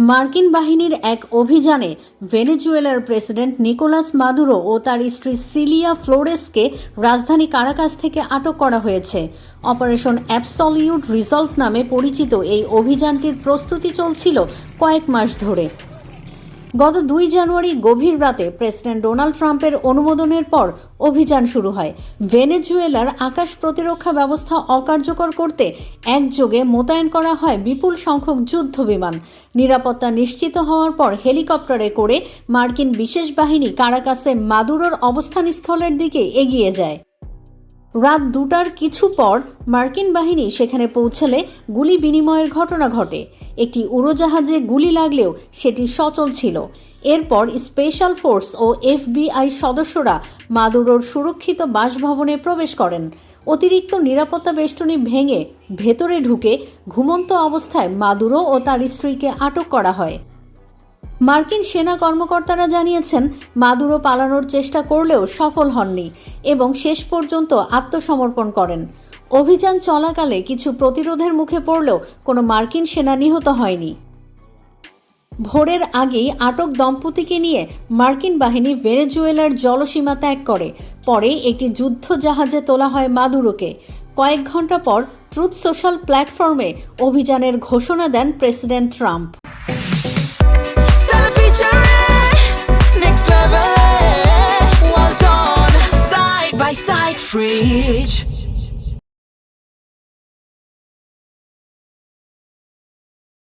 মার্কিন বাহিনীর এক অভিযানে ভেনেজুয়েলার প্রেসিডেন্ট নিকোলাস মাদুরো ও তার স্ত্রী সিলিয়া ফ্লোরেসকে রাজধানী কারাকাস থেকে আটক করা হয়েছে। অপারেশন অ্যাবসলিউট রিজলভ নামে পরিচিত এই অভিযানটির প্রস্তুতি চলছিল কয়েক মাস ধরে। গত ২ জানুয়ারি গভীর রাতে প্রেসিডেন্ট ডোনাল্ড ট্রাম্পের অনুমোদনের পর অভিযান শুরু হয়। ভেনেজুয়েলার আকাশ প্রতিরক্ষা ব্যবস্থা অকার্যকর করতে একযোগে মোতায়েন করা হয় বিপুল সংখ্যক যুদ্ধ বিমান। নিরাপত্তা নিশ্চিত হওয়ার পর হেলিকপ্টারে করে মার্কিন বিশেষ বাহিনী কারাকাসে মাদুরোর অবস্থানস্থলের দিকে এগিয়ে যায়। রাত ২টার কিছু পর মার্কিন বাহিনী সেখানে পৌঁছালে গুলি বিনিময়ের ঘটনা ঘটে। একটি উড়োজাহাজে গুলি লাগলেও সেটি সচল ছিল। এরপর স্পেশাল ফোর্স ও FBI সদস্যরা মাদুরোর সুরক্ষিত বাসভবনে প্রবেশ করেন। অতিরিক্ত নিরাপত্তা বেষ্টনী ভেঙে ভেতরে ঢুকে ঘুমন্ত অবস্থায় মাদুরো ও তার স্ত্রীকে আটক করা হয়। মার্কিন সেনা কর্মকর্তারা জানিয়েছেন, মাদুরো পালানোর চেষ্টা করলেও সফল হননি এবং শেষ পর্যন্ত আত্মসমর্পণ করেন। অভিযান চলাকালে কিছু প্রতিরোধের মুখে পড়লেও কোনো মার্কিন সেনা নিহত হয়নি। ভোরের আগেই আটক দম্পতিকে নিয়ে মার্কিন বাহিনী ভেনেজুয়েলার জলসীমা ত্যাগ করে। পরে একটি যুদ্ধ জাহাজে তোলা হয় মাদুরোকে। কয়েক ঘন্টা পর ট্রুথ সোশ্যাল প্ল্যাটফর্মে অভিযানের ঘোষণা দেন president Trump. Next level, well done, side by side, fridge.